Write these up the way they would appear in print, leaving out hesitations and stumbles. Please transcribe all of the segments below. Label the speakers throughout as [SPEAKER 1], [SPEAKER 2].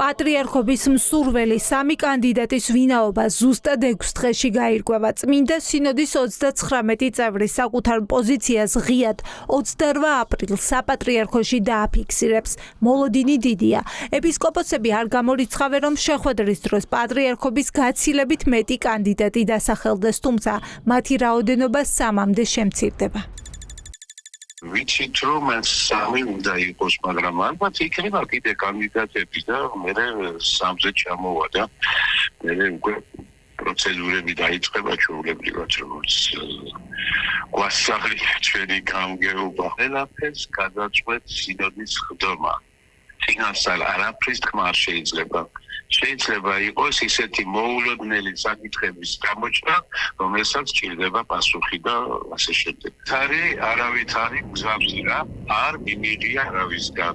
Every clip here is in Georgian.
[SPEAKER 1] Patriarchobis მსურველი სამი კანდიდატის ვინაობა ზუსტად 6 დღეში გაირკვევა. წმინდა სინოდის 39 წევრი საკუთარ პოზიციას ღიად 28 აპრილს საპატრიარქოში დააფიქსირებს. მოლოდინი დიდია. ეპისკოპოსები არ გამორიცხავენ, რომ შეხვედრის დროს პატრიარქობის გაცილებით მეტი კანდიდატი დასახელდეს, თუმცა მათი რაოდენობა 3-მდე შემცირდება.
[SPEAKER 2] ვიცით რომ სამი უნდა იყოს, მაგრამ ალბათ იქნება კიდე კანდიდატები და მე 3-ზე ჩამოვა და მე უკვე პროცედურები დაიწყება ჩვეულებრივად, როგორც გვასწავლია ჩვენი გამგეობა. ყველაფერს გადაწყვეტ სინოდის ხდომა. ფინანსალ არაფრის თქმა არ შეიძლება. შეიძლება იყოს ისეთი მოულოდნელი საკითხების გამოჩნდა, რომელსაც ჭირდება პასუხი და ასე შემდეგ. არავით არის გზავსი რა, არ მიმიღია არავისგან.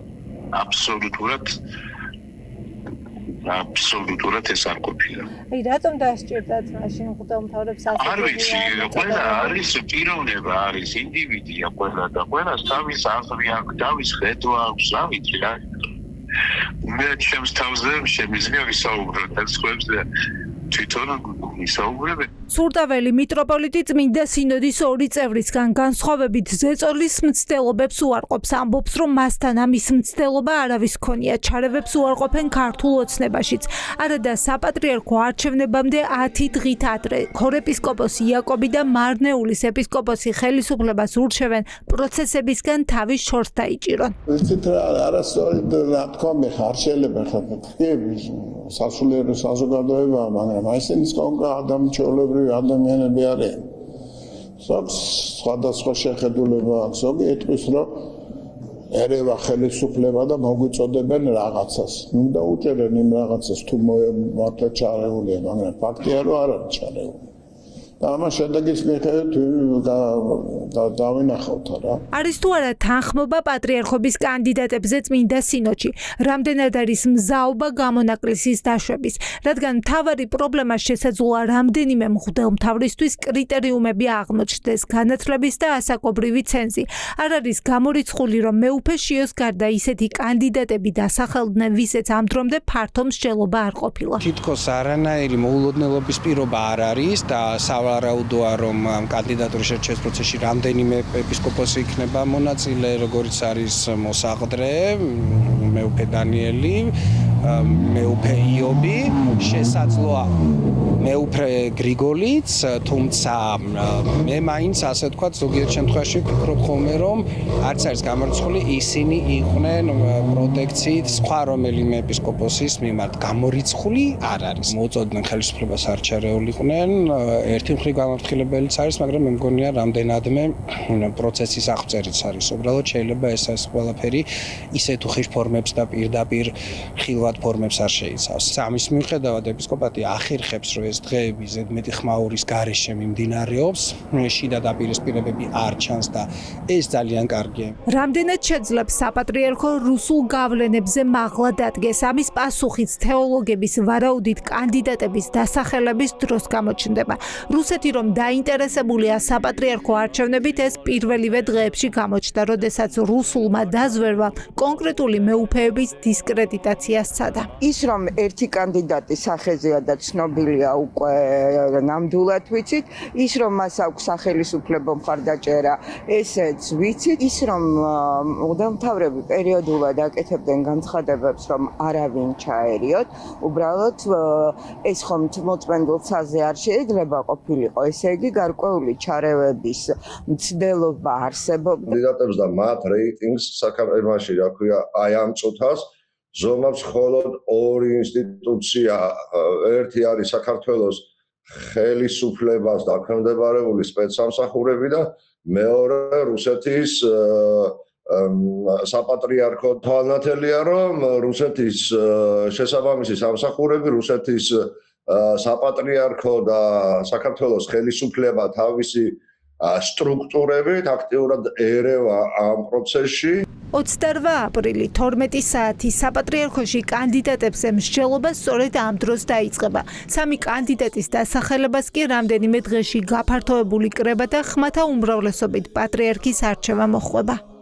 [SPEAKER 2] აბსოლუტურად ეს არ ყოფილა.
[SPEAKER 1] აი რატომ დასჭირდათ მაშინ მღვდელმთავრებს ასე?
[SPEAKER 2] არ ვიცი, ყველა არის პიროვნება, არის ინდივიდია ყველა და ყველას თავის აზრი აქვს, თავის ხედვა აქვს, რა ვიცი რა. მე ჩემს თავზე შემიძლია ვისაუბროთ და სხვებს თვითონ ვისაუბრებ.
[SPEAKER 1] სურდაველი მიტროპოლიტი წმინდა სინოდის 2 წევრისგან განსხვავებით ზეწოლის მცდელობებს უარყოფს, ამბობს, რომ მასთან ამის მცდელობა არავის ქონია, ჩარევებს უარყოფენ ქართულ ოცნებაშიც. არადა საპატრიარქო არჩევნებამდე 10 დღით ადრე ქორეპისკოპოსი იაკობი და მარნეულის ეპისკოპოსი ხელისუფლებას ურჩევენ პროცესებისგან თავის შორს დაიჭირონ.
[SPEAKER 3] ვიცით რა, არასწორად რა თქვა, მე ხარ შეიძლება ხარ. სასულიერო საზოგადოება, მაგრამ აი ესენის ადამიანჩოლებრივი ადამიანები არიან. სხვადასხვა შეხედულება აქვს, ზოგი ეტყვის, რომ ერევა ხელისუფლება და მოგვიწოდებენ რაღაცას. უნდა უჭერენ იმ რაღაცას თუ მართლა ჩარეულია, მაგრამ ფაქტია, რომ არ არის ჩარეული. და ამას შედეგის მიხედვით დავინახავთ რა.
[SPEAKER 1] არის თუ არა თანხმობა პატრიარქობის კანდიდატებზე წმინდა სინოდში? რამდენად არის მზაობა გამონაკლისის დაშვების? რადგან მთავარი პრობლემა შესაძლოა რამდენიმე მღვდელმთავრისთვის კრიტერიუმები აღმოჩნდეს, განათლების და ასაკობრივი ცენზი. არ არის გამორიცხული, რომ მეუფე შიოს გარდა ისეთი კანდიდატები დასახელდნენ, ვისაც ამ დრომდე ფართო მსჯელობა არ ყოფილა.
[SPEAKER 4] თითქოს არანაირი მოულოდნელობის პირობა არ არის და ვარაუდოა, რომ ამ კანდიდატურის შერჩევის პროცესში რამდენიმე ეპისკოპოსი იქნება მონაწილე, როგორც არის მოსაყდრე, მეუფე დანიელი, მეუფე იობი, შესაძლოა მეუფე გრიგოლიც, თუმცა მე მაინც ასე ვთქვათ, ზოგიერთ შემთხვევაში ვფიქრობ ხოლმე, რომ არც არის გამორიცხული, ისინი იყვნენ პროტექციით სხვა რომელიმე ეპისკოპოსის მიმართ. გამორიცხული არ არის. მოუწოდნენ ხელისუფლებას არ ჩარეულიყვნენ, ერთი მხრივ გამართულებელიც არის, მაგრამ მე მგონია რამდენადმე პროცესის აღწერიც არის. უბრალოდ შეიძლება ეს ყველაფერი ისეთ უხეშ ფორმებს და პირდაპირ ხილვად ფორმებს არ შეიცავს. ამის მიუხედავად ეპისკოპატი ახერხებს, რომ ეს დღეები ზედმეტი ხმაურის გარეშე მიმდინარეობს, შიდა დაპირისპირებები არ ჩანს და ეს ძალიან კარგია.
[SPEAKER 1] რამდენად შეძლებს საპატრიარქო რუსულ გავლენებზე მაღლა დადგეს? ამის პასუხიც თეოლოგების ვარაუდით კანდიდატების დასახელების დროს გამოჩნდება. რუსეთი რომ დაინტერესებულია საპატრიარქო არჩევნებით, ეს პირველივე დღეებში გამოჩნდა, როდესაც რუსულმა დაზვერვა კონკრეტული მეუფეების დისკრედიტაციას სცადა.
[SPEAKER 5] ის რომ ერთი კანდიდატი სახეზეა და ცნობილია უკვე ნამდვილად ვიცით, ის რომ მას აქვს სახელისუფლებო მხარდაჭერა, ესეც ვიცით, ის რომ მღვდელმთავრები პერიოდულად აკეთებდნენ განცხადებებს, რომ არავინ ჩაერიოთ, უბრალოდ ეს ხომ მოწმენდილ ცაზე არ შეიძლება ყოფილიყო, ესე იგი გარკვეული ჩარევების მცდელობა არსებობდა.
[SPEAKER 6] კანდიდატებს და მათ რეიტინგს საქართველოში, რა ქვია, აი ამ წუთას ზომავს მხოლოდ 2 ინსტიტუცია. ერთი არის საქართველოს ხელისუფლებას დაქვემდებარებული სპეცსამსახურები და მეორე რუსეთის საპატრიარქო თვალნათელია, რომ რუსეთის შესაბამისი სამსახურები, რუსეთის საპატრიარქო და საქართველოს ხელისუფლება თავისი სტრუქტურებით აქტიურად ერევა ამ პროცესში.
[SPEAKER 1] 28 აპრილი 12 საათი საპატრიარქოში კანდიდატებზე მსჯელობა სწორედ ამ დროს დაიწყება. სამი კანდიდატის დასახელებას კი რამდენიმე დღეში გაფართოებული კრება და ხმათა უმრავლესობით პატრიარქის არჩევა მოჰყვება.